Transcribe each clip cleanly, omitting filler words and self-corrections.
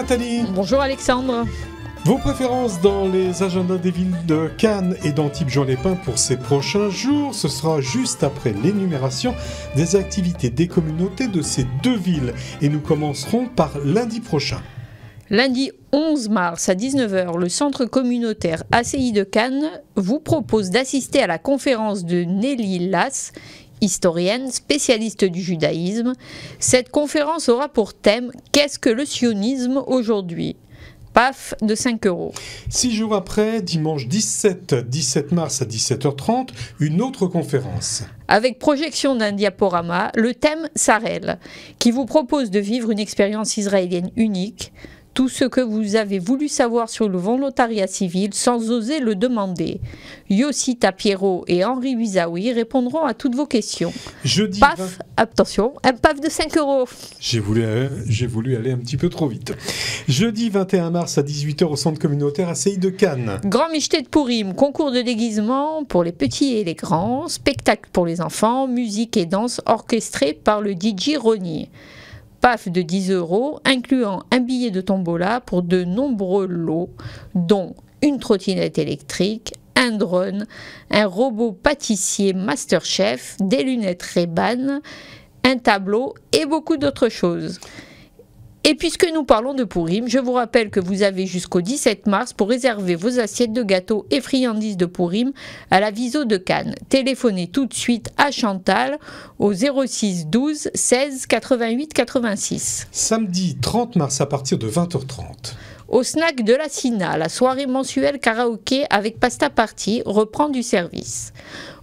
Nathalie. Bonjour Alexandre. Vos préférences dans les agendas des villes de Cannes et d'Antibes-Juan-les-Pins pour ces prochains jours, ce sera juste après l'énumération des activités des communautés de ces deux villes. Et nous commencerons par lundi prochain. Lundi 11 mars à 19h, le centre communautaire ACI de Cannes vous propose d'assister à la conférence de Nelly Lass, historienne, spécialiste du judaïsme. Cette conférence aura pour thème « Qu'est-ce que le sionisme aujourd'hui ?» PAF de 5 €. 6 jours après, dimanche 17 mars à 17h30, une autre conférence. Avec projection d'un diaporama, le thème Sarel, qui vous propose de vivre une expérience israélienne unique, tout ce que vous avez voulu savoir sur le volontariat civil sans oser le demander. Yossi Tapiero et Henri Bizaoui répondront à toutes vos questions. Jeudi PAF, attention, un PAF de 5 €. J'ai voulu aller un petit peu trop vite. Jeudi 21 mars à 18h au centre communautaire ACI de Cannes. Grand Michté de Pourim, concours de déguisement pour les petits et les grands, spectacle pour les enfants, musique et danse orchestrée par le DJ Ronnie. PAF de 10 €, incluant un billet de tombola pour de nombreux lots, dont une trottinette électrique, un drone, un robot pâtissier Masterchef, des lunettes Ray-Ban, un tableau et beaucoup d'autres choses. Et puisque nous parlons de Pourim, je vous rappelle que vous avez jusqu'au 17 mars pour réserver vos assiettes de gâteaux et friandises de Pourim à la Viso de Cannes. Téléphonez tout de suite à Chantal au 06 12 16 88 86. Samedi 30 mars à partir de 20h30. Au snack de la Sina, la soirée mensuelle karaoké avec Pasta Party reprend du service.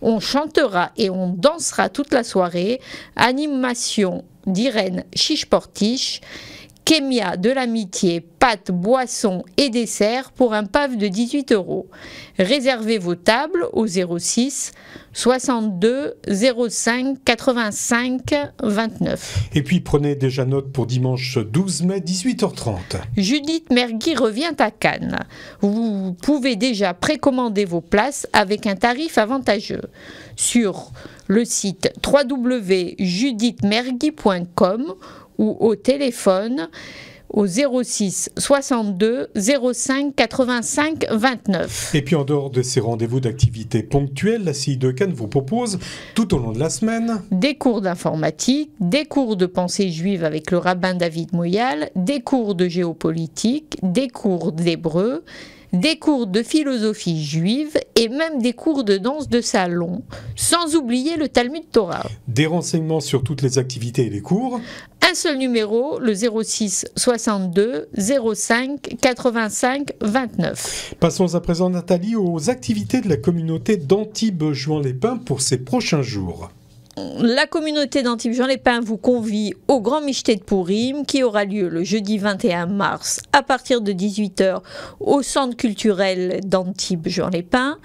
On chantera et on dansera toute la soirée. Animation d'Irène Chiche-Portiche. Kémia, de l'amitié, pâtes, boissons et desserts pour un PAF de 18 €. Réservez vos tables au 06 62 05 85 29. Et puis prenez déjà note pour dimanche 12 mai 18h30. Judith Mergui revient à Cannes. Vous pouvez déjà précommander vos places avec un tarif avantageux sur le site www.judithmergui.com ou au téléphone au 06 62 05 85 29. Et puis en dehors de ces rendez-vous d'activités ponctuelles, la CI de Cannes vous propose tout au long de la semaine des cours d'informatique, des cours de pensée juive avec le rabbin David Moyal, des cours de géopolitique, des cours d'hébreu, des cours de philosophie juive et même des cours de danse de salon, sans oublier le Talmud Torah. Des renseignements sur toutes les activités et les cours. Un seul numéro, le 06 62 05 85 29. Passons à présent, Nathalie, aux activités de la communauté d'Antibes-Juan-les-Pins pour ces prochains jours. La communauté d'Antibes-Juan-les-Pins vous convie au Grand Michté de Pourim qui aura lieu le jeudi 21 mars à partir de 18h au centre culturel d'Antibes-Juan-les-Pins.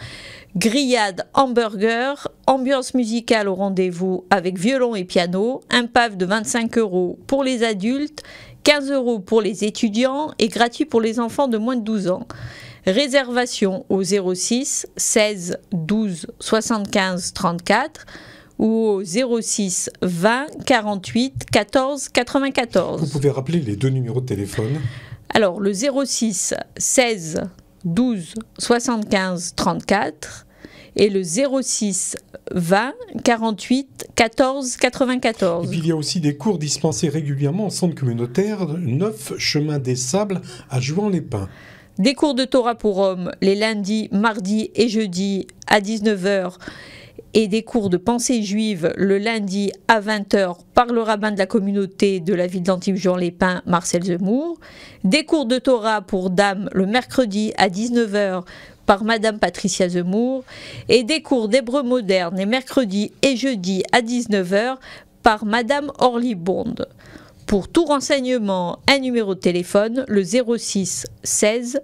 Grillade, hamburger, ambiance musicale au rendez-vous avec violon et piano, un PAF de 25 € pour les adultes, 15 € pour les étudiants et gratuit pour les enfants de moins de 12 ans. Réservation au 06 16 12 75 34 ou au 06 20 48 14 94. Vous pouvez rappeler les deux numéros de téléphone. Alors, le 06 16 12 75 34 et le 06 20 48 14 94. Et puis il y a aussi des cours dispensés régulièrement au centre communautaire 9 chemin des Sables à Juan-les-Pins. Des cours de Torah pour hommes les lundis, mardis et jeudis à 19h et des cours de pensée juive le lundi à 20h par le rabbin de la communauté de la ville d'Antibes-Juan-les-Pins, Marcel Zemour. Des cours de Torah pour dames le mercredi à 19h par Madame Patricia Zemour. Et des cours d'hébreu moderne les mercredis et jeudis à 19h par Madame Orly Bond. Pour tout renseignement, un numéro de téléphone, le 06 16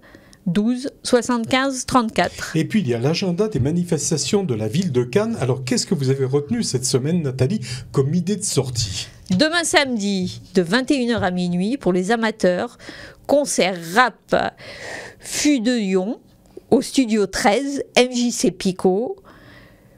12 75 34. Et puis il y a l'agenda des manifestations de la ville de Cannes. Alors qu'est-ce que vous avez retenu cette semaine, Nathalie, comme idée de sortie ? Demain samedi, de 21h à minuit, pour les amateurs, concert rap Fût de Lyon au studio 13, MJC Pico.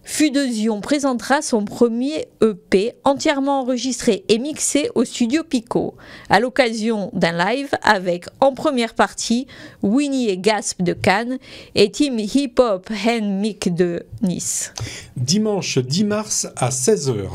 Fudesion présentera son premier EP entièrement enregistré et mixé au studio Pico, à l'occasion d'un live avec en première partie Winnie et Gasp de Cannes et Team Hip Hop and Mic de Nice. Dimanche 10 mars à 16h.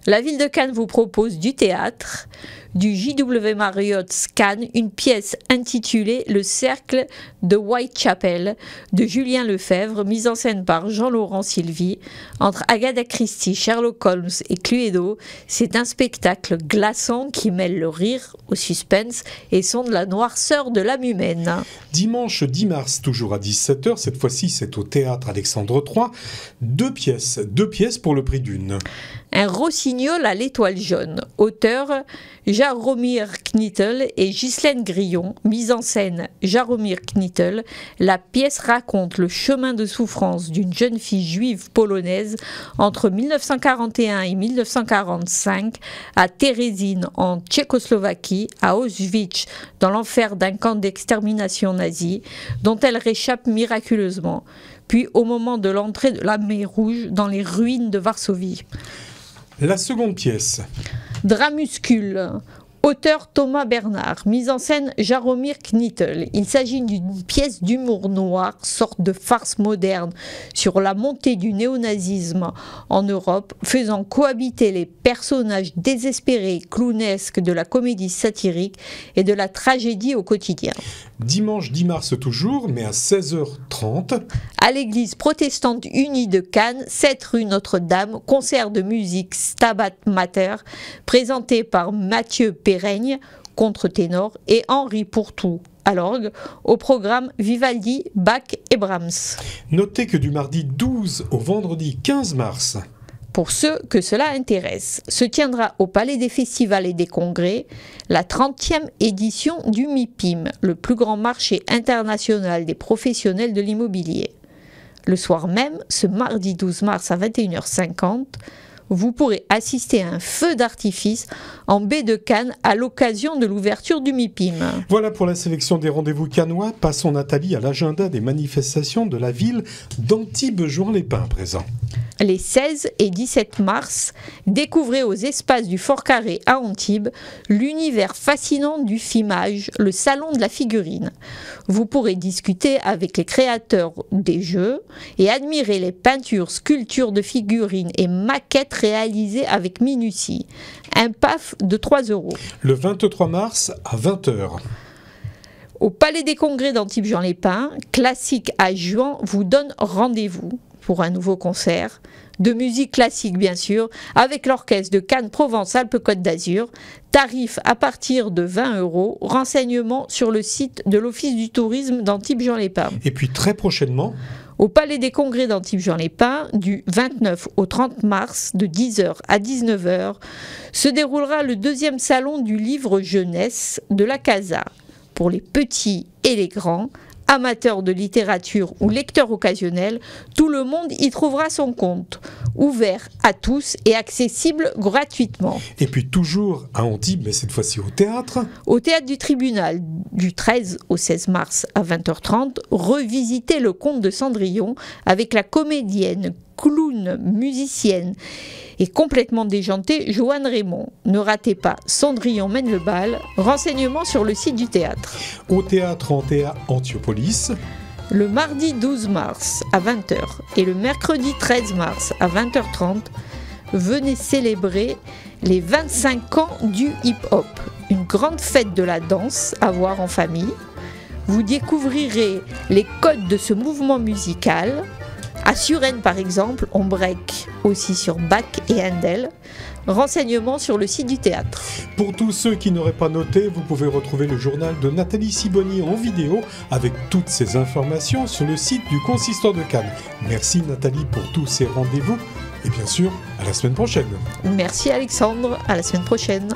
La ville de Cannes vous propose du théâtre, du JW Marriott Cannes, une pièce intitulée Le Cercle de Whitechapel de Julien Lefebvre, mise en scène par Jean-Laurent Sylvie. Entre Agatha Christie, Sherlock Holmes et Cluedo, c'est un spectacle glaçant qui mêle le rire au suspense et sonde la noirceur de l'âme humaine. Dimanche 10 mars, toujours à 17h, cette fois-ci c'est au théâtre Alexandre III, deux pièces pour le prix d'une. Un rossignol à l'étoile jaune, auteur Jaromir Knittel et Ghislaine Grillon, mise en scène Jaromir Knittel. La pièce raconte le chemin de souffrance d'une jeune fille juive polonaise entre 1941 et 1945 à Terezín en Tchécoslovaquie, à Auschwitz dans l'enfer d'un camp d'extermination nazi dont elle réchappe miraculeusement, puis au moment de l'entrée de la mer Rouge dans les ruines de Varsovie. La seconde pièce. Dramuscule, auteur Thomas Bernard, mise en scène Jaromir Knittel. Il s'agit d'une pièce d'humour noir, sorte de farce moderne sur la montée du néonazisme en Europe, faisant cohabiter les personnages désespérés et clownesques de la comédie satirique et de la tragédie au quotidien. Dimanche 10 mars toujours, mais à 16h30. À l'église protestante unie de Cannes, 7 rue Notre-Dame, concert de musique Stabat Mater, présenté par Mathieu Péreigne, contre-ténor, et Henri Pourtout, à l'orgue, au programme Vivaldi, Bach et Brahms. Notez que du mardi 12 au vendredi 15 mars, pour ceux que cela intéresse, se tiendra au Palais des Festivals et des Congrès la 30e édition du MIPIM, le plus grand marché international des professionnels de l'immobilier. Le soir même, ce mardi 12 mars à 21h50, vous pourrez assister à un feu d'artifice en baie de Cannes à l'occasion de l'ouverture du MIPIM. Voilà pour la sélection des rendez-vous cannois. Passons, Nathalie, à l'agenda des manifestations de la ville d'Antibes-Juan-les-Pins présent. Les 16 et 17 mars, découvrez aux espaces du Fort Carré à Antibes l'univers fascinant du FIMAGE, le salon de la figurine. Vous pourrez discuter avec les créateurs des jeux et admirer les peintures, sculptures de figurines et maquettes réalisées avec minutie. Un PAF de 3 €. Le 23 mars à 20h. Au Palais des Congrès d'Antibes-Juan-les-Pins, Classique à Juan vous donne rendez-vous pour un nouveau concert de musique classique bien sûr, avec l'orchestre de Cannes Provence-Alpes-Côte d'Azur. Tarif à partir de 20 €. Renseignements sur le site de l'Office du tourisme d'Antibes-Juan-les-Pins. Et puis très prochainement, au Palais des Congrès d'Antibes-Juan-les-Pins, du 29 au 30 mars, de 10h à 19h, se déroulera le 2e salon du livre jeunesse de la Casa. Pour les petits et les grands, amateurs de littérature ou lecteurs occasionnels, tout le monde y trouvera son compte. Ouvert à tous et accessible gratuitement. Et puis toujours à Antibes, mais cette fois-ci au théâtre. Au théâtre du Tribunal, du 13 au 16 mars à 20h30, revisitez le conte de Cendrillon avec la comédienne, clown, musicienne et complètement déjantée Joanne Raymond. Ne ratez pas Cendrillon mène le bal. Renseignements sur le site du théâtre. Au théâtre Antea Antiopolis. Le mardi 12 mars à 20h et le mercredi 13 mars à 20h30, venez célébrer les 25 ans du hip-hop. Une grande fête de la danse à voir en famille. Vous découvrirez les codes de ce mouvement musical. À Suresnes, par exemple, on break aussi sur Bach et Handel. Renseignements sur le site du théâtre. Pour tous ceux qui n'auraient pas noté, vous pouvez retrouver le journal de Nathalie Sibony en vidéo avec toutes ces informations sur le site du Consistoire de Cannes. Merci Nathalie pour tous ces rendez-vous et bien sûr, à la semaine prochaine. Merci Alexandre, à la semaine prochaine.